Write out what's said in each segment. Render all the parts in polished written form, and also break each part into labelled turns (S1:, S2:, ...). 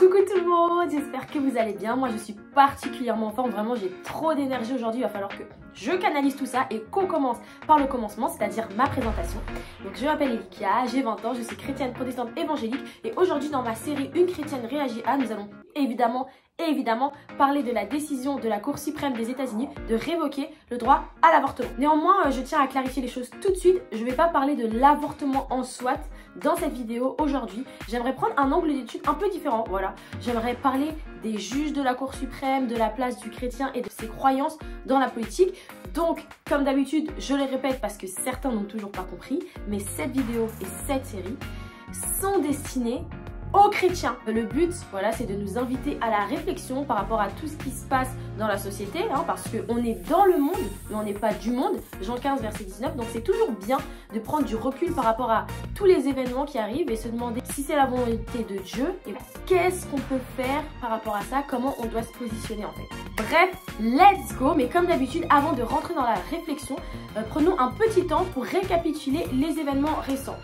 S1: Coucou tout le monde, j'espère que vous allez bien. Moi je suis particulièrement en forme, vraiment j'ai trop d'énergie aujourd'hui. Il va falloir que je canalise tout ça et qu'on commence par le commencement, c'est-à-dire ma présentation. Donc je m'appelle Elikia, j'ai 20 ans, je suis chrétienne protestante évangélique. Et aujourd'hui dans ma série Une chrétienne réagit à, nous allons évidemment parler de la décision de la Cour suprême des États-Unis de révoquer le droit à l'avortement. Néanmoins, je tiens à clarifier les choses tout de suite. Je ne vais pas parler de l'avortement en soi dans cette vidéo aujourd'hui. J'aimerais prendre un angle d'étude un peu différent. Voilà, j'aimerais parler des juges de la Cour suprême, de la place du chrétien et de ses croyances dans la politique. Donc, comme d'habitude, je les répète parce que certains n'ont toujours pas compris, mais cette vidéo et cette série sont destinées aux chrétiens. Le but, voilà, c'est de nous inviter à la réflexion par rapport à tout ce qui se passe dans la société, parce qu'on est dans le monde, mais on n'est pas du monde. Jean 15, verset 19. Donc c'est toujours bien de prendre du recul par rapport à tous les événements qui arrivent et se demander si c'est la volonté de Dieu et qu'est-ce qu'on peut faire par rapport à ça, comment on doit se positionner en fait. Bref, let's go. Mais comme d'habitude, avant de rentrer dans la réflexion, prenons un petit temps pour récapituler les événements récents.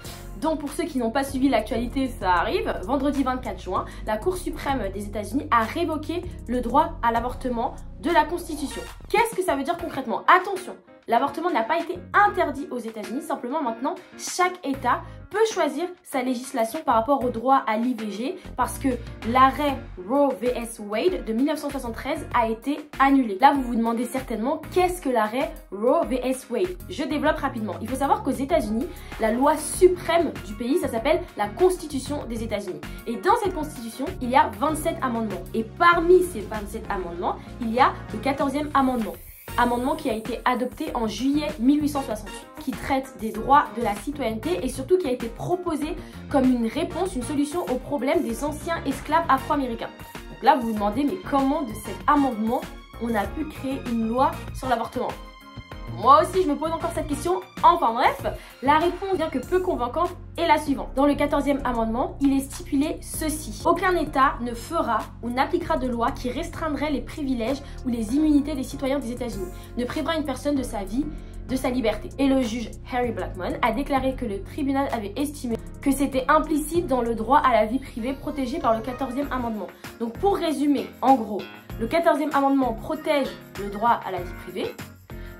S1: Donc pour ceux qui n'ont pas suivi l'actualité, ça arrive. Vendredi 24 juin, la Cour suprême des États-Unis a révoqué le droit à l'avortement de la Constitution. Qu'est-ce que ça veut dire concrètement? Attention, l'avortement n'a pas été interdit aux États-Unis, simplement maintenant chaque État peut choisir sa législation par rapport au droit à l'IVG parce que l'arrêt Roe vs Wade de 1973 a été annulé. Là, vous vous demandez certainement qu'est-ce que l'arrêt Roe vs Wade? Je développe rapidement. Il faut savoir qu'aux États-Unis, la loi suprême du pays, ça s'appelle la Constitution des États-Unis. Et dans cette Constitution, il y a 27 amendements. Et parmi ces 27 amendements, il y a le 14e amendement. Amendement qui a été adopté en juillet 1868, qui traite des droits de la citoyenneté et surtout qui a été proposé comme une réponse, une solution au problème des anciens esclaves afro-américains. Donc là, vous vous demandez, mais comment de cet amendement on a pu créer une loi sur l'avortement? Moi aussi, je me pose encore cette question. Enfin bref, la réponse, bien que peu convaincante, est la suivante. Dans le 14e amendement, il est stipulé ceci. Aucun État ne fera ou n'appliquera de loi qui restreindrait les privilèges ou les immunités des citoyens des États-Unis, ne privera une personne de sa vie, de sa liberté. Et le juge Harry Blackmun a déclaré que le tribunal avait estimé que c'était implicite dans le droit à la vie privée protégé par le 14e amendement. Donc pour résumer, en gros, le 14e amendement protège le droit à la vie privée.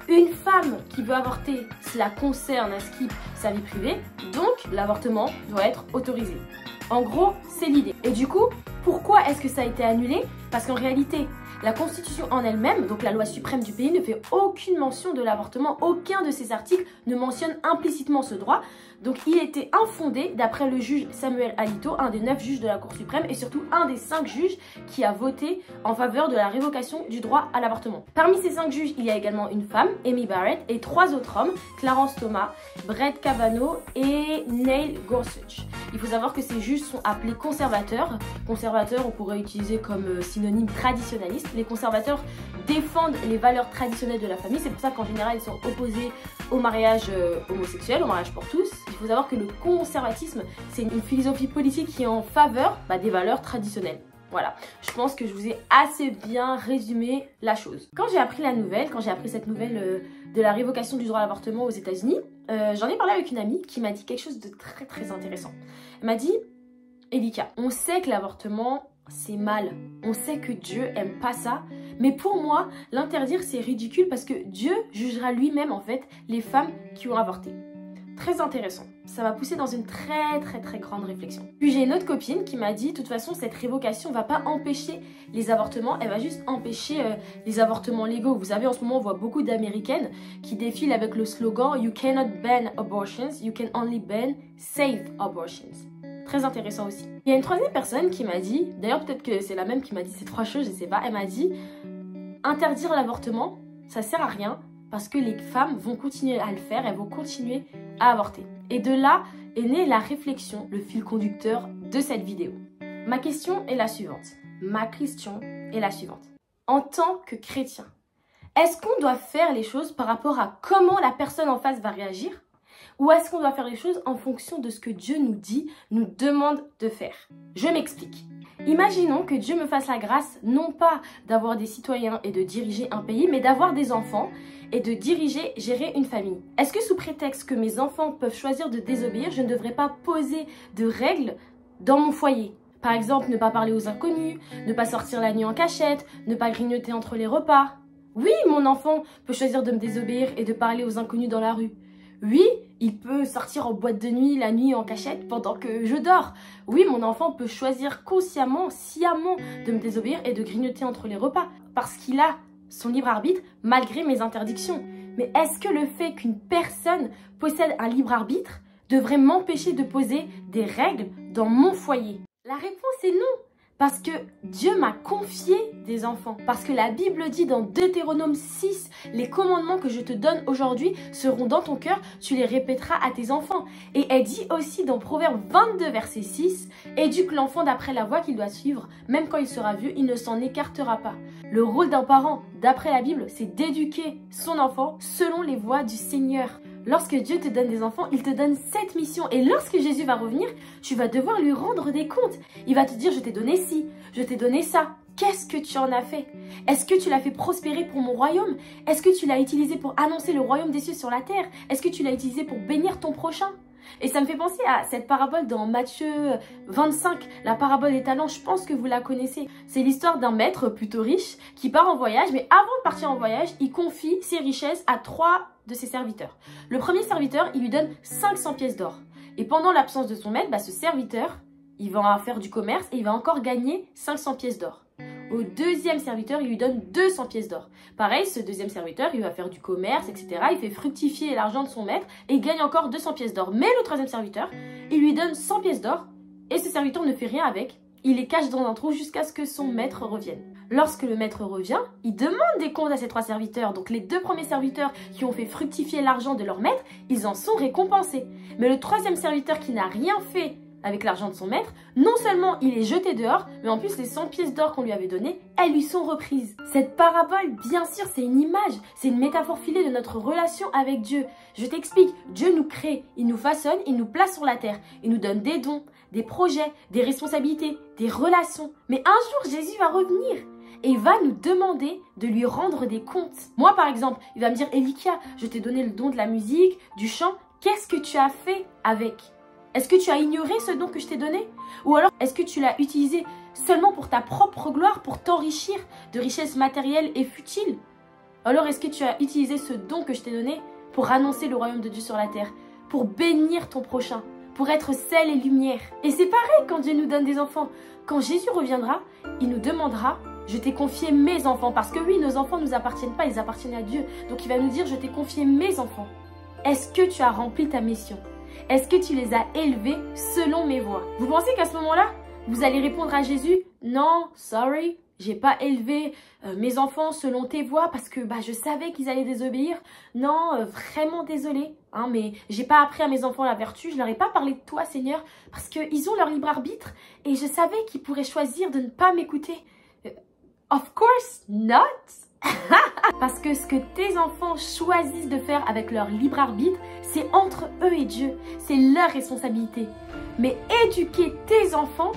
S1: Une femme qui veut avorter, cela concerne à skip sa vie privée, donc l'avortement doit être autorisé. En gros, c'est l'idée. Et du coup, pourquoi est-ce que ça a été annulé? Parce qu'en réalité, la Constitution en elle-même, donc la loi suprême du pays, ne fait aucune mention de l'avortement. Aucun de ces articles ne mentionne implicitement ce droit. Donc il était infondé d'après le juge Samuel Alito, un des 9 juges de la Cour suprême et surtout un des 5 juges qui a voté en faveur de la révocation du droit à l'avortement. Parmi ces 5 juges, il y a également une femme, Amy Barrett, et 3 autres hommes, Clarence Thomas, Brett Kavanaugh et Neil Gorsuch. Il faut savoir que ces juges sont appelés conservateurs. Conservateurs, on pourrait utiliser comme synonyme traditionnaliste. Les conservateurs défendent les valeurs traditionnelles de la famille. C'est pour ça qu'en général, ils sont opposés au mariage homosexuel, au mariage pour tous. Il faut savoir que le conservatisme, c'est une philosophie politique qui est en faveur des valeurs traditionnelles. Voilà, je pense que je vous ai assez bien résumé la chose. Quand j'ai appris cette nouvelle de la révocation du droit à l'avortement aux États-Unis, j'en ai parlé avec une amie qui m'a dit quelque chose de très intéressant. Elle m'a dit, Elikia, on sait que l'avortement c'est mal, on sait que Dieu aime pas ça, mais pour moi, l'interdire c'est ridicule parce que Dieu jugera lui-même en fait les femmes qui ont avorté. Très intéressant. Ça m'a poussé dans une très grande réflexion. Puis j'ai une autre copine qui m'a dit, de toute façon, cette révocation va pas empêcher les avortements, elle va juste empêcher les avortements légaux. Vous savez, en ce moment, on voit beaucoup d'Américaines qui défilent avec le slogan « You cannot ban abortions, you can only ban safe abortions ». Très intéressant aussi. Il y a une troisième personne qui m'a dit, d'ailleurs peut-être que c'est la même qui m'a dit ces 3 choses, je sais pas, elle m'a dit « Interdire l'avortement, ça sert à rien ». Parce que les femmes vont continuer à le faire, elles vont continuer à avorter. Et de là est née la réflexion, le fil conducteur de cette vidéo. Ma question est la suivante. En tant que chrétien, est-ce qu'on doit faire les choses par rapport à comment la personne en face va réagir? Ou est-ce qu'on doit faire les choses en fonction de ce que Dieu nous dit, nous demande de faire? Je m'explique. Imaginons que Dieu me fasse la grâce, non pas d'avoir des citoyens et de diriger un pays, mais d'avoir des enfants et de gérer une famille. Est-ce que sous prétexte que mes enfants peuvent choisir de désobéir, je ne devrais pas poser de règles dans mon foyer? Par exemple, ne pas parler aux inconnus, ne pas sortir la nuit en cachette, ne pas grignoter entre les repas. Oui, mon enfant peut choisir de me désobéir et de parler aux inconnus dans la rue. Oui, il peut sortir en boîte de nuit la nuit en cachette pendant que je dors. Oui, mon enfant peut choisir consciemment, sciemment de me désobéir et de grignoter entre les repas parce qu'il a son libre arbitre malgré mes interdictions. Mais est-ce que le fait qu'une personne possède un libre arbitre devrait m'empêcher de poser des règles dans mon foyer? La réponse est non. Parce que Dieu m'a confié des enfants. Parce que la Bible dit dans Deutéronome 6, les commandements que je te donne aujourd'hui seront dans ton cœur, tu les répéteras à tes enfants. Et elle dit aussi dans Proverbe 22, verset 6, éduque l'enfant d'après la voie qu'il doit suivre, même quand il sera vieux, il ne s'en écartera pas. Le rôle d'un parent, d'après la Bible, c'est d'éduquer son enfant selon les voies du Seigneur. Lorsque Dieu te donne des enfants, il te donne cette mission. Et lorsque Jésus va revenir, tu vas devoir lui rendre des comptes. Il va te dire, je t'ai donné ci, je t'ai donné ça. Qu'est-ce que tu en as fait? Est-ce que tu l'as fait prospérer pour mon royaume? Est-ce que tu l'as utilisé pour annoncer le royaume des cieux sur la terre? Est-ce que tu l'as utilisé pour bénir ton prochain? Et ça me fait penser à cette parabole dans Matthieu 25, la parabole des talents, je pense que vous la connaissez. C'est l'histoire d'un maître plutôt riche qui part en voyage, mais avant de partir en voyage, il confie ses richesses à 3 de ses serviteurs. Le premier serviteur, il lui donne 500 pièces d'or. Et pendant l'absence de son maître, ce serviteur, il va faire du commerce et il va encore gagner 500 pièces d'or. Au deuxième serviteur, il lui donne 200 pièces d'or. Pareil, ce deuxième serviteur, il va faire du commerce, etc. Il fait fructifier l'argent de son maître et il gagne encore 200 pièces d'or. Mais le troisième serviteur, il lui donne 100 pièces d'or et ce serviteur ne fait rien avec. Il les cache dans un trou jusqu'à ce que son maître revienne. Lorsque le maître revient, il demande des comptes à ses 3 serviteurs. Donc les 2 premiers serviteurs qui ont fait fructifier l'argent de leur maître, ils en sont récompensés. Mais le troisième serviteur qui n'a rien fait avec l'argent de son maître, non seulement il est jeté dehors, mais en plus les 100 pièces d'or qu'on lui avait données, elles lui sont reprises. Cette parabole, bien sûr, c'est une image, c'est une métaphore filée de notre relation avec Dieu. Je t'explique, Dieu nous crée, il nous façonne, il nous place sur la terre, il nous donne des dons, des projets, des responsabilités, des relations. Mais un jour, Jésus va revenir et il va nous demander de lui rendre des comptes. Moi, par exemple, il va me dire, Elikia, je t'ai donné le don de la musique, du chant, qu'est-ce que tu as fait avec ? Est-ce que tu as ignoré ce don que je t'ai donné? Ou alors, est-ce que tu l'as utilisé seulement pour ta propre gloire, pour t'enrichir de richesses matérielles et futiles? Alors, est-ce que tu as utilisé ce don que je t'ai donné pour annoncer le royaume de Dieu sur la terre, pour bénir ton prochain, pour être sel et lumière? Et c'est pareil quand Dieu nous donne des enfants. Quand Jésus reviendra, il nous demandera, je t'ai confié mes enfants. Parce que oui, nos enfants ne nous appartiennent pas, ils appartiennent à Dieu. Donc il va nous dire, je t'ai confié mes enfants. Est-ce que tu as rempli ta mission? Est-ce que tu les as élevés selon mes voies? Vous pensez qu'à ce moment-là, vous allez répondre à Jésus, non, sorry, j'ai pas élevé mes enfants selon tes voies parce que je savais qu'ils allaient désobéir. Non, vraiment désolé, mais j'ai pas appris à mes enfants la vertu, je leur ai pas parlé de toi, Seigneur, parce qu'ils ont leur libre arbitre et je savais qu'ils pourraient choisir de ne pas m'écouter. Of course not. Parce que ce que tes enfants choisissent de faire avec leur libre arbitre, c'est entre eux et Dieu. C'est leur responsabilité. Mais éduquer tes enfants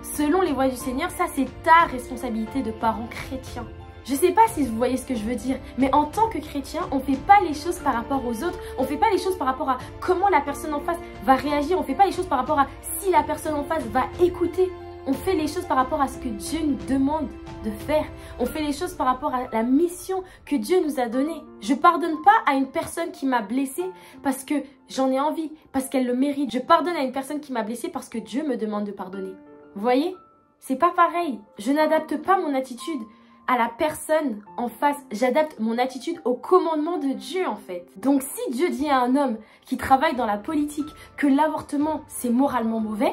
S1: selon les voies du Seigneur, ça c'est ta responsabilité de parent chrétien. Je ne sais pas si vous voyez ce que je veux dire, mais en tant que chrétien, on ne fait pas les choses par rapport aux autres. On ne fait pas les choses par rapport à comment la personne en face va réagir. On ne fait pas les choses par rapport à si la personne en face va écouter. On fait les choses par rapport à ce que Dieu nous demande de faire. On fait les choses par rapport à la mission que Dieu nous a donnée. Je ne pardonne pas à une personne qui m'a blessée parce que j'en ai envie, parce qu'elle le mérite. Je pardonne à une personne qui m'a blessée parce que Dieu me demande de pardonner. Vous voyez? C'est pas pareil. Je n'adapte pas mon attitude à la personne en face. J'adapte mon attitude au commandement de Dieu en fait. Donc si Dieu dit à un homme qui travaille dans la politique que l'avortement c'est moralement mauvais,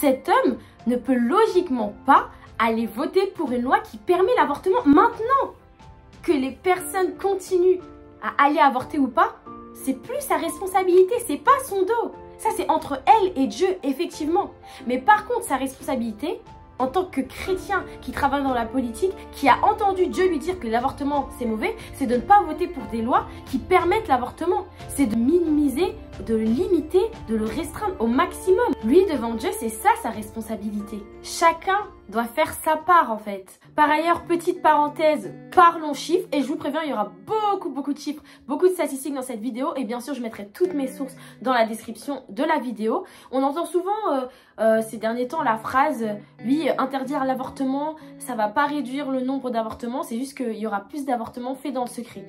S1: cet homme ne peut logiquement pas aller voter pour une loi qui permet l'avortement. Maintenant que les personnes continuent à aller avorter ou pas, c'est plus sa responsabilité, c'est pas son dos. Ça c'est entre elle et Dieu effectivement. Mais par contre sa responsabilité, en tant que chrétien qui travaille dans la politique, qui a entendu Dieu lui dire que l'avortement c'est mauvais, c'est de ne pas voter pour des lois qui permettent l'avortement. C'est de minimiser, de le limiter, de le restreindre au maximum. Lui, devant Dieu, c'est ça sa responsabilité. Chacun doit faire sa part en fait. Par ailleurs, petite parenthèse, parlons chiffres et je vous préviens, il y aura beaucoup de chiffres, beaucoup de statistiques dans cette vidéo et bien sûr je mettrai toutes mes sources dans la description de la vidéo. On entend souvent ces derniers temps la phrase oui, interdire l'avortement, ça va pas réduire le nombre d'avortements, c'est juste qu'il y aura plus d'avortements faits dans le secret.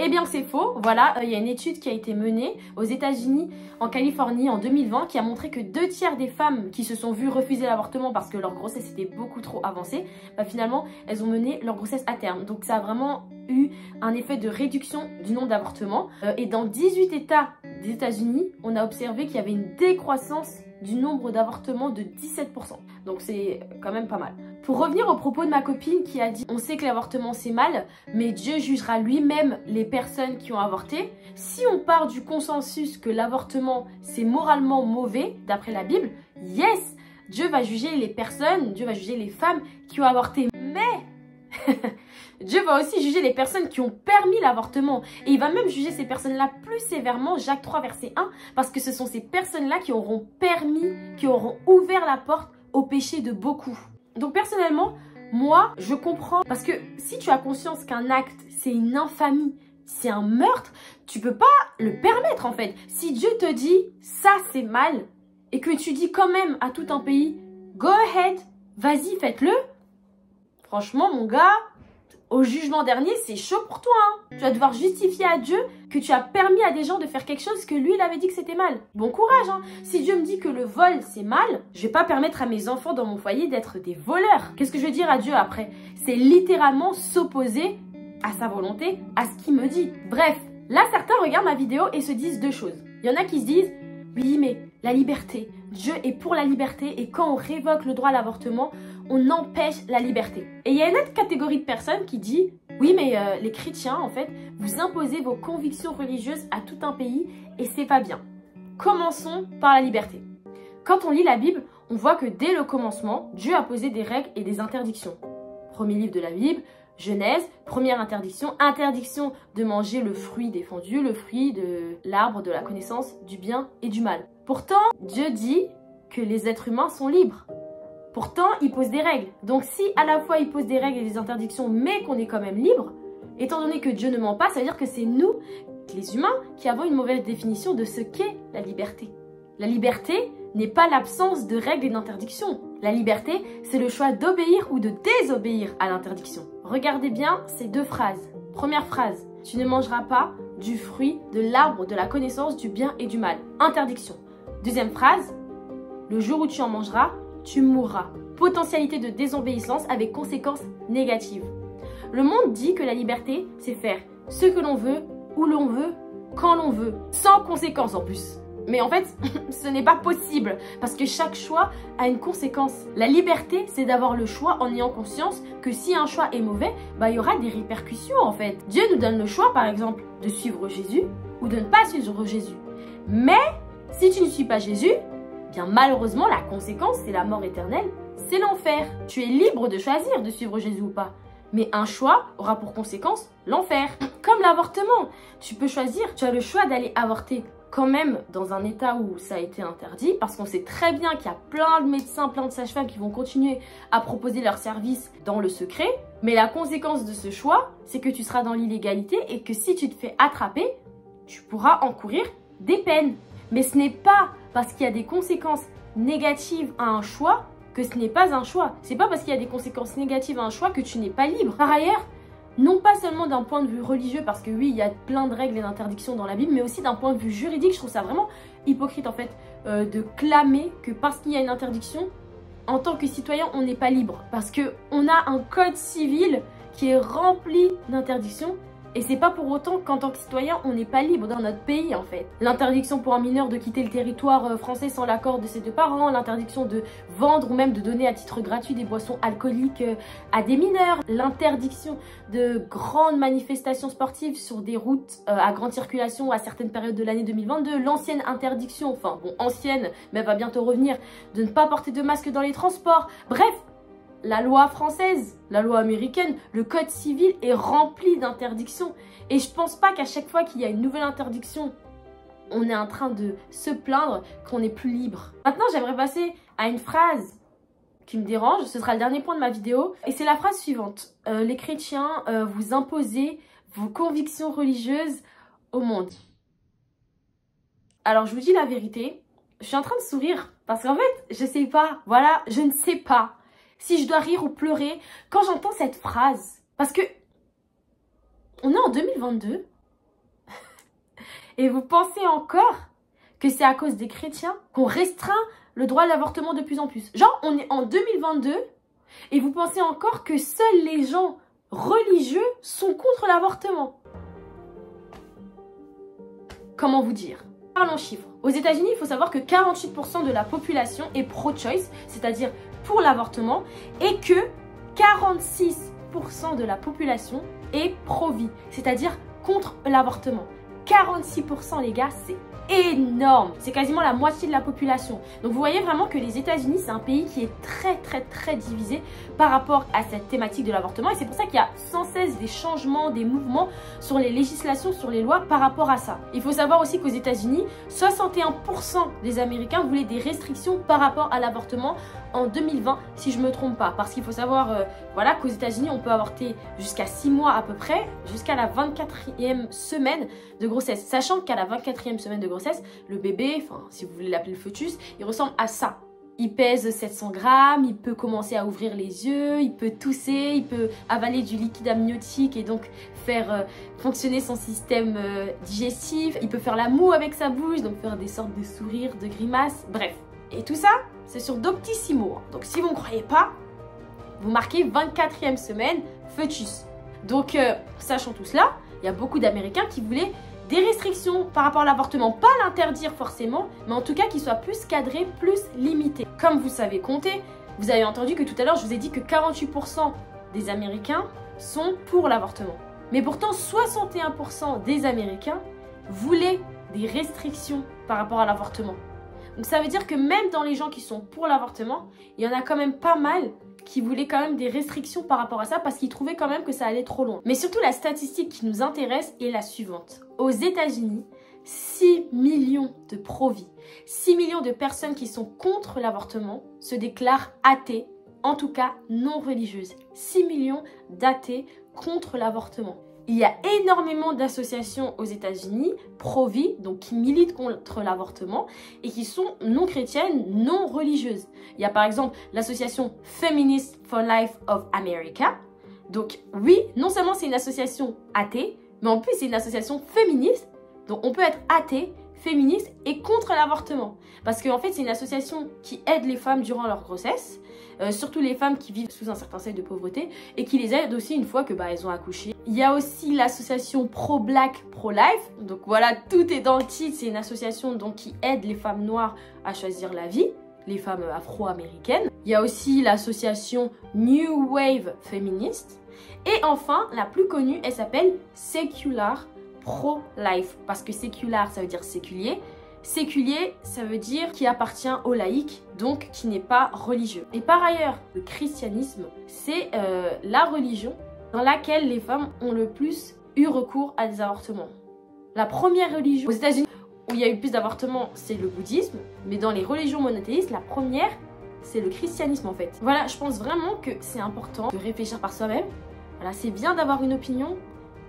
S1: Eh bien c'est faux, voilà, il y a une étude qui a été menée aux États-Unis, en Californie en 2020 qui a montré que 2/3 des femmes qui se sont vues refuser l'avortement parce que leur grossesse était beaucoup trop avancée, bah, finalement elles ont mené leur grossesse à terme. Donc ça a vraiment eu un effet de réduction du nombre d'avortements. Et dans 18 États des États-Unis, on a observé qu'il y avait une décroissance du nombre d'avortements de 17%. Donc c'est quand même pas mal. Pour revenir au propos de ma copine qui a dit « On sait que l'avortement c'est mal, mais Dieu jugera lui-même les personnes qui ont avorté ». Si on part du consensus que l'avortement c'est moralement mauvais, d'après la Bible, yes, Dieu va juger les personnes, Dieu va juger les femmes qui ont avorté. Mais Dieu va aussi juger les personnes qui ont permis l'avortement. Et il va même juger ces personnes-là plus sévèrement, Jacques 3, verset 1, parce que ce sont ces personnes-là qui auront permis, qui auront ouvert la porte au péché de beaucoup. Donc personnellement, moi, je comprends. Parce que si tu as conscience qu'un acte, c'est une infamie, c'est un meurtre, tu peux pas le permettre en fait. Si Dieu te dit, ça c'est mal, et que tu dis quand même à tout un pays, go ahead, vas-y, faites-le. Franchement, mon gars, au jugement dernier, c'est chaud pour toi. Hein. Tu vas devoir justifier à Dieu que tu as permis à des gens de faire quelque chose que lui, il avait dit que c'était mal. Bon courage. Hein. Si Dieu me dit que le vol, c'est mal, je vais pas permettre à mes enfants dans mon foyer d'être des voleurs. Qu'est-ce que je vais dire à Dieu après? C'est littéralement s'opposer à sa volonté, à ce qu'il me dit. Bref, là, certains regardent ma vidéo et se disent deux choses. Il y en a qui se disent, oui, mais la liberté, Dieu est pour la liberté et quand on révoque le droit à l'avortement, on empêche la liberté. Et il y a une autre catégorie de personnes qui dit oui mais les chrétiens en fait, vous imposez vos convictions religieuses à tout un pays et c'est pas bien. Commençons par la liberté. Quand on lit la Bible, on voit que dès le commencement, Dieu a posé des règles et des interdictions. Premier livre de la Bible, Genèse, première interdiction, interdiction de manger le fruit défendu, le fruit de l'arbre de la connaissance du bien et du mal. Pourtant, Dieu dit que les êtres humains sont libres. Pourtant, il pose des règles. Donc si à la fois il pose des règles et des interdictions, mais qu'on est quand même libre, étant donné que Dieu ne ment pas, ça veut dire que c'est nous, les humains, qui avons une mauvaise définition de ce qu'est la liberté. La liberté n'est pas l'absence de règles et d'interdictions. La liberté, c'est le choix d'obéir ou de désobéir à l'interdiction. Regardez bien ces deux phrases. Première phrase, tu ne mangeras pas du fruit de l'arbre de la connaissance du bien et du mal. Interdiction. Deuxième phrase, le jour où tu en mangeras, tu mourras. Potentialité de désobéissance avec conséquences négatives. Le monde dit que la liberté, c'est faire ce que l'on veut, où l'on veut, quand l'on veut, sans conséquences en plus. Mais en fait, ce n'est pas possible parce que chaque choix a une conséquence. La liberté, c'est d'avoir le choix en ayant conscience que si un choix est mauvais, bah, il y aura des répercussions en fait. Dieu nous donne le choix, par exemple, de suivre Jésus ou de ne pas suivre Jésus. Mais si tu ne suis pas Jésus, bien malheureusement, la conséquence, c'est la mort éternelle, c'est l'enfer. Tu es libre de choisir de suivre Jésus ou pas. Mais un choix aura pour conséquence l'enfer. Comme l'avortement. Tu peux choisir, tu as le choix d'aller avorter quand même dans un état où ça a été interdit, parce qu'on sait très bien qu'il y a plein de médecins, plein de sages-femmes qui vont continuer à proposer leurs services dans le secret. Mais la conséquence de ce choix, c'est que tu seras dans l'illégalité et que si tu te fais attraper, tu pourras encourir des peines. Mais ce n'est pas parce qu'il y a des conséquences négatives à un choix que ce n'est pas un choix. C'est pas parce qu'il y a des conséquences négatives à un choix que tu n'es pas libre. Par ailleurs, non pas seulement d'un point de vue religieux, parce que oui, il y a plein de règles et d'interdictions dans la Bible, mais aussi d'un point de vue juridique, je trouve ça vraiment hypocrite en fait de clamer que parce qu'il y a une interdiction, en tant que citoyen, on n'est pas libre. Parce qu'on a un code civil qui est rempli d'interdictions. Et c'est pas pour autant qu'en tant que citoyen, on n'est pas libre dans notre pays en fait. L'interdiction pour un mineur de quitter le territoire français sans l'accord de ses deux parents, l'interdiction de vendre ou même de donner à titre gratuit des boissons alcooliques à des mineurs, l'interdiction de grandes manifestations sportives sur des routes à grande circulation à certaines périodes de l'année 2022, l'ancienne interdiction, enfin bon ancienne, mais elle va bientôt revenir, de ne pas porter de masque dans les transports, bref. La loi française, la loi américaine, le code civil est rempli d'interdictions. Et je pense pas qu'à chaque fois qu'il y a une nouvelle interdiction, on est en train de se plaindre qu'on n'est plus libre. Maintenant, j'aimerais passer à une phrase qui me dérange, ce sera le dernier point de ma vidéo, et c'est la phrase suivante. Les chrétiens, vous imposez vos convictions religieuses au monde. Alors je vous dis la vérité, je suis en train de sourire parce qu'en fait, je sais pas, voilà, je ne sais pas si je dois rire ou pleurer quand j'entends cette phrase. Parce que on est en 2022 et vous pensez encore que c'est à cause des chrétiens qu'on restreint le droit à l'avortement de plus en plus. Genre, on est en 2022 et vous pensez encore que seuls les gens religieux sont contre l'avortement. Comment vous dire? Parlons chiffres. Aux États-Unis, il faut savoir que 48% de la population est pro-choice, c'est-à-dire pour l'avortement, et que 46% de la population est pro-vie, c'est-à-dire contre l'avortement. 46% les gars, c'est énorme. C'est quasiment la moitié de la population. Donc vous voyez vraiment que les États-Unis, c'est un pays qui est très divisé par rapport à cette thématique de l'avortement. Et c'est pour ça qu'il y a sans cesse des changements, des mouvements sur les législations, sur les lois par rapport à ça. Il faut savoir aussi qu'aux États-Unis, 61% des Américains voulaient des restrictions par rapport à l'avortement en 2020, si je me trompe pas. Parce qu'il faut savoir voilà, qu'aux États-Unis, on peut avorter jusqu'à 6 mois à peu près, jusqu'à la 24e semaine de grossesse. Sachant qu'à la 24e semaine de grossesse, le bébé, enfin si vous voulez l'appeler le fœtus, il ressemble à ça. Il pèse 700 grammes, il peut commencer à ouvrir les yeux, il peut tousser, il peut avaler du liquide amniotique et donc faire fonctionner son système digestif. Il peut faire la moue avec sa bouche, donc faire des sortes de sourires, de grimaces, bref. Et tout ça, c'est sur Doctissimo. Donc si vous ne croyez pas, vous marquez 24e semaine fœtus. Donc sachant tout cela, il y a beaucoup d'Américains qui voulaient des restrictions par rapport à l'avortement, pas l'interdire forcément, mais en tout cas qu'il soit plus cadré, plus limité. Comme vous savez compter, vous avez entendu que tout à l'heure je vous ai dit que 48% des Américains sont pour l'avortement. Mais pourtant 61% des Américains voulaient des restrictions par rapport à l'avortement. Donc ça veut dire que même dans les gens qui sont pour l'avortement, il y en a quand même pas mal qui voulaient quand même des restrictions par rapport à ça parce qu'ils trouvaient quand même que ça allait trop loin. Mais surtout la statistique qui nous intéresse est la suivante. Aux États-Unis, 6 millions de pro-vie, 6 millions de personnes qui sont contre l'avortement se déclarent athées, en tout cas non religieuses. 6 millions d'athées contre l'avortement. Il y a énormément d'associations aux États-Unis pro-vie, donc qui militent contre l'avortement et qui sont non chrétiennes, non religieuses. Il y a par exemple l'association Feminists for Life of America. Donc oui, non seulement c'est une association athée, mais en plus c'est une association féministe. Donc on peut être athée, féministe et contre l'avortement. Parce qu'en fait c'est une association qui aide les femmes durant leur grossesse. Surtout les femmes qui vivent sous un certain seuil de pauvreté et qui les aident aussi une fois que elles ont accouché. Il y a aussi l'association Pro-Black, Pro-Life. Donc voilà, tout est dans le titre. C'est une association donc, qui aide les femmes noires à choisir la vie, les femmes afro-américaines. Il y a aussi l'association New Wave Féministe. Et enfin, la plus connue, elle s'appelle Secular Pro-Life. Parce que sécular, ça veut dire séculier. Séculier, ça veut dire qui appartient au laïc, donc qui n'est pas religieux. Et par ailleurs, le christianisme, c'est la religion dans laquelle les femmes ont le plus eu recours à des avortements. La première religion aux États-Unis où il y a eu plus d'avortements, c'est le bouddhisme, mais dans les religions monothéistes, la première, c'est le christianisme en fait. Voilà, je pense vraiment que c'est important de réfléchir par soi-même. Voilà, c'est bien d'avoir une opinion.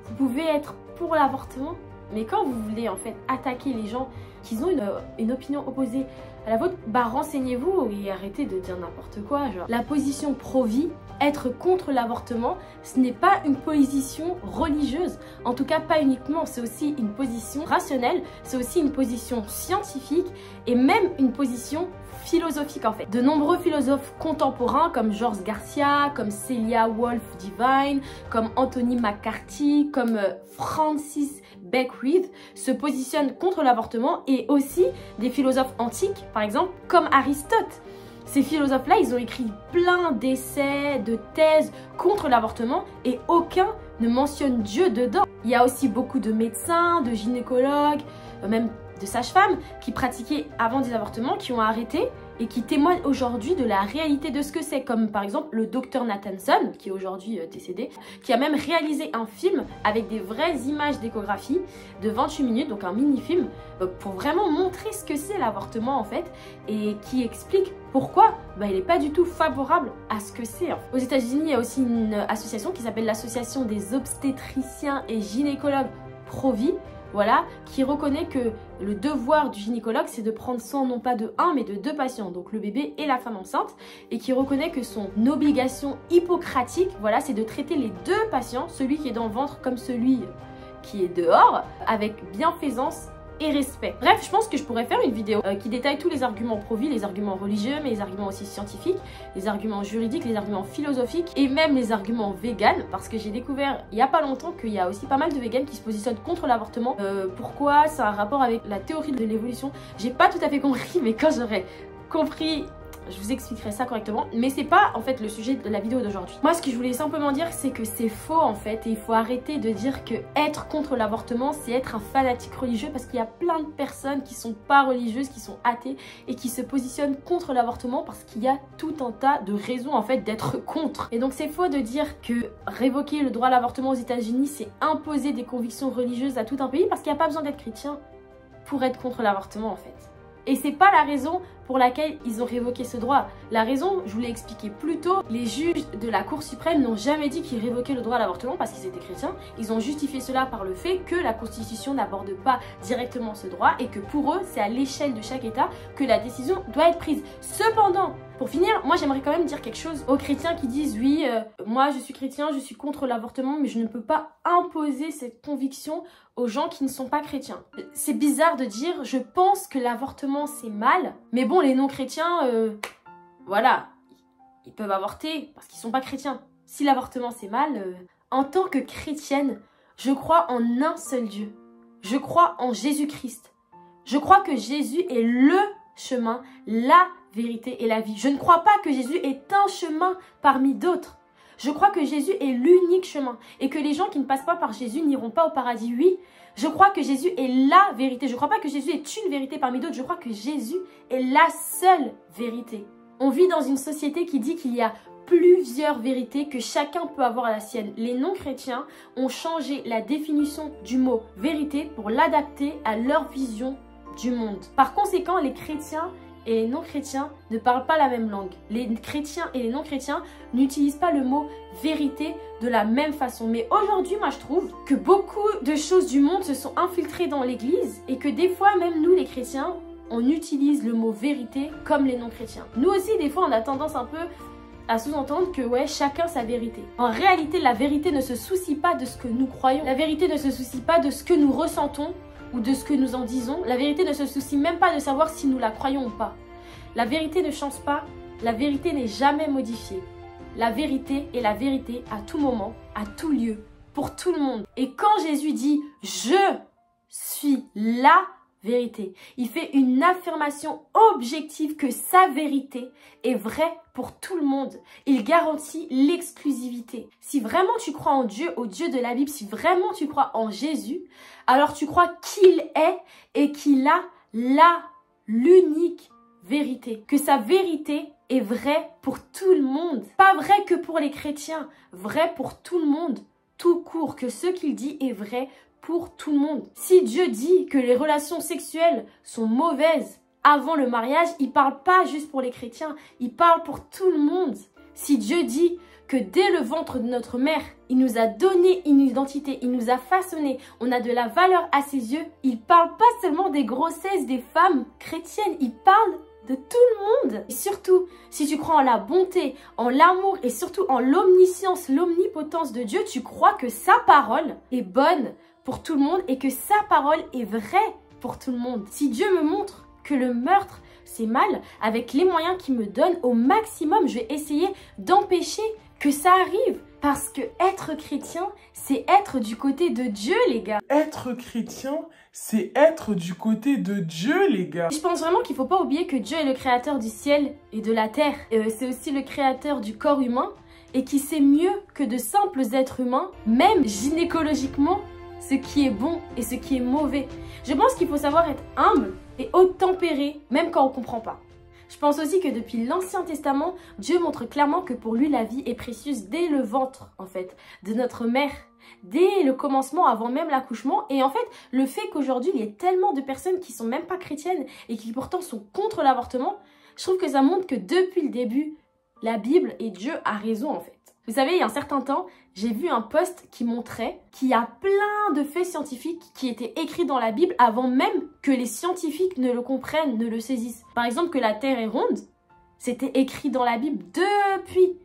S1: Vous pouvez être pour l'avortement, mais quand vous voulez en fait attaquer les gens qui ont une opinion opposée à la vôtre, renseignez-vous et arrêtez de dire n'importe quoi. Genre. La position pro-vie, être contre l'avortement, ce n'est pas une position religieuse. En tout cas, pas uniquement. C'est aussi une position rationnelle, c'est aussi une position scientifique et même une position philosophique en fait. De nombreux philosophes contemporains comme George Garcia, comme Celia Wolf Divine, comme Anthony McCarthy, comme Francis Beckwith se positionnent contre l'avortement et aussi des philosophes antiques par exemple comme Aristote. Ces philosophes-là, ils ont écrit plein d'essais, de thèses contre l'avortement et aucun ne mentionne Dieu dedans. Il y a aussi beaucoup de médecins, de gynécologues, même de sages-femmes qui pratiquaient avant des avortements, qui ont arrêté et qui témoignent aujourd'hui de la réalité de ce que c'est, comme par exemple le docteur Nathanson, qui est aujourd'hui décédé, qui a même réalisé un film avec des vraies images d'échographie de 28 minutes, donc un mini-film, pour vraiment montrer ce que c'est l'avortement en fait, et qui explique pourquoi il n'est pas du tout favorable à ce que c'est. Aux États-Unis, il y a aussi une association qui s'appelle l'Association des obstétriciens et gynécologues pro-vie, voilà, qui reconnaît que le devoir du gynécologue, c'est de prendre soin non pas de un, mais de deux patients, donc le bébé et la femme enceinte, et qui reconnaît que son obligation hippocratique, voilà, c'est de traiter les deux patients, celui qui est dans le ventre comme celui qui est dehors, avec bienfaisance et respect. Bref, je pense que je pourrais faire une vidéo qui détaille tous les arguments pro-vie, les arguments religieux, mais les arguments aussi scientifiques, les arguments juridiques, les arguments philosophiques et même les arguments véganes, parce que j'ai découvert il y a pas longtemps qu'il y a aussi pas mal de véganes qui se positionnent contre l'avortement. Pourquoi? C'est un rapport avec la théorie de l'évolution. J'ai pas tout à fait compris, mais quand j'aurai compris, je vous expliquerai ça correctement, mais c'est pas en fait le sujet de la vidéo d'aujourd'hui. Moi, ce que je voulais simplement dire, c'est que c'est faux en fait, et il faut arrêter de dire que être contre l'avortement, c'est être un fanatique religieux, parce qu'il y a plein de personnes qui sont pas religieuses, qui sont athées et qui se positionnent contre l'avortement parce qu'il y a tout un tas de raisons en fait d'être contre. Et donc c'est faux de dire que révoquer le droit à l'avortement aux États-Unis, c'est imposer des convictions religieuses à tout un pays, parce qu'il n'y a pas besoin d'être chrétien pour être contre l'avortement en fait. Et c'est pas la raison pour laquelle ils ont révoqué ce droit. La raison, je vous l'ai expliqué plus tôt, les juges de la Cour suprême n'ont jamais dit qu'ils révoquaient le droit à l'avortement parce qu'ils étaient chrétiens. Ils ont justifié cela par le fait que la Constitution n'aborde pas directement ce droit et que pour eux, c'est à l'échelle de chaque État que la décision doit être prise. Cependant, pour finir, moi j'aimerais quand même dire quelque chose aux chrétiens qui disent oui, moi je suis chrétien, je suis contre l'avortement, mais je ne peux pas imposer cette conviction aux gens qui ne sont pas chrétiens. C'est bizarre de dire je pense que l'avortement c'est mal, mais bon les non-chrétiens, voilà, ils peuvent avorter parce qu'ils sont pas chrétiens. Si l'avortement c'est mal, en tant que chrétienne, je crois en un seul Dieu. Je crois en Jésus-Christ. Je crois que Jésus est le chemin, la vérité et la vie. Je ne crois pas que Jésus est un chemin parmi d'autres. Je crois que Jésus est l'unique chemin et que les gens qui ne passent pas par Jésus n'iront pas au paradis. Oui, je crois que Jésus est la vérité. Je ne crois pas que Jésus est une vérité parmi d'autres. Je crois que Jésus est la seule vérité. On vit dans une société qui dit qu'il y a plusieurs vérités, que chacun peut avoir à la sienne. Les non-chrétiens ont changé la définition du mot vérité pour l'adapter à leur vision du monde. Par conséquent, les chrétiens et les non-chrétiens ne parlent pas la même langue. Les chrétiens et les non-chrétiens n'utilisent pas le mot vérité de la même façon. Mais aujourd'hui, moi je trouve que beaucoup de choses du monde se sont infiltrées dans l'église et que des fois, même nous les chrétiens, on utilise le mot vérité comme les non-chrétiens. Nous aussi, des fois, on a tendance un peu à sous-entendre que ouais, chacun sa vérité. En réalité, la vérité ne se soucie pas de ce que nous croyons. La vérité ne se soucie pas de ce que nous ressentons ou de ce que nous en disons. La vérité ne se soucie même pas de savoir si nous la croyons ou pas. La vérité ne change pas, la vérité n'est jamais modifiée. La vérité est la vérité à tout moment, à tout lieu, pour tout le monde. Et quand Jésus dit « Je suis la vérité », il fait une affirmation objective que sa vérité est vraie pour tout le monde. Il garantit l'exclusivité. Si vraiment tu crois en Dieu, au Dieu de la Bible, si vraiment tu crois en Jésus, alors tu crois qu'il est et qu'il a l'unique vérité. Que sa vérité est vraie pour tout le monde. Pas vrai que pour les chrétiens, vrai pour tout le monde, tout court. Que ce qu'il dit est vrai pour tout le monde. Si Dieu dit que les relations sexuelles sont mauvaises avant le mariage, il parle pas juste pour les chrétiens, il parle pour tout le monde. Si Dieu dit que dès le ventre de notre mère, il nous a donné une identité, il nous a façonné, on a de la valeur à ses yeux, il parle pas seulement des grossesses des femmes chrétiennes, il parle de tout le monde. Et surtout, si tu crois en la bonté, en l'amour et surtout en l'omniscience, l'omnipotence de Dieu, tu crois que sa parole est bonne pour tout le monde et que sa parole est vraie pour tout le monde. Si Dieu me montre que le meurtre, c'est mal, avec les moyens qu'il me donne, au maximum, je vais essayer d'empêcher que ça arrive. Parce que être chrétien, c'est être du côté de Dieu, les gars.
S2: Être chrétien, c'est être du côté de Dieu, les gars.
S1: Je pense vraiment qu'il ne faut pas oublier que Dieu est le créateur du ciel et de la terre. C'est aussi le créateur du corps humain et qui sait mieux que de simples êtres humains, même gynécologiquement, ce qui est bon et ce qui est mauvais. Je pense qu'il faut savoir être humble et haut tempéré, même quand on ne comprend pas. Je pense aussi que depuis l'Ancien Testament, Dieu montre clairement que pour lui, la vie est précieuse dès le ventre, en fait, de notre mère. Dès le commencement, avant même l'accouchement. Et en fait, le fait qu'aujourd'hui, il y ait tellement de personnes qui sont même pas chrétiennes et qui pourtant sont contre l'avortement, je trouve que ça montre que depuis le début, la Bible et Dieu a raison, en fait. Vous savez, il y a un certain temps, j'ai vu un post qui montrait qu'il y a plein de faits scientifiques qui étaient écrits dans la Bible avant même que les scientifiques ne le comprennent, ne le saisissent. Par exemple, que la Terre est ronde, c'était écrit dans la Bible depuis.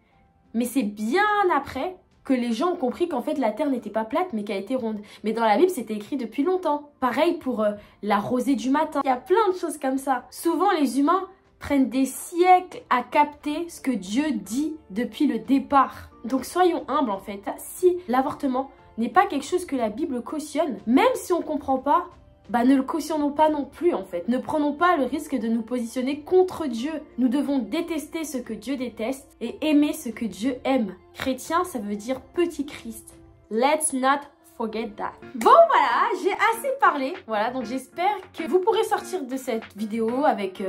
S1: Mais c'est bien après que les gens ont compris qu'en fait la Terre n'était pas plate mais qu'elle était ronde. Mais dans la Bible, c'était écrit depuis longtemps. Pareil pour la rosée du matin. Il y a plein de choses comme ça. Souvent, les humains prennent des siècles à capter ce que Dieu dit depuis le départ. Donc soyons humbles en fait. Si l'avortement n'est pas quelque chose que la Bible cautionne, même si on ne comprend pas, ne le cautionnons pas non plus en fait. Ne prenons pas le risque de nous positionner contre Dieu. Nous devons détester ce que Dieu déteste et aimer ce que Dieu aime. Chrétien, ça veut dire petit Christ. Let's not forget that. Bon voilà, j'ai assez parlé. Voilà, donc j'espère que vous pourrez sortir de cette vidéo avec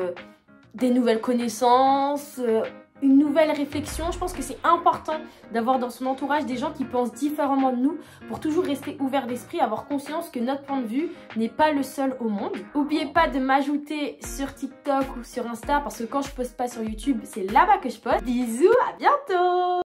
S1: des nouvelles connaissances, une nouvelle réflexion. Je pense que c'est important d'avoir dans son entourage des gens qui pensent différemment de nous pour toujours rester ouvert d'esprit, avoir conscience que notre point de vue n'est pas le seul au monde. N'oubliez pas de m'ajouter sur TikTok ou sur Insta parce que quand je poste pas sur YouTube, c'est là-bas que je poste. Bisous, à bientôt!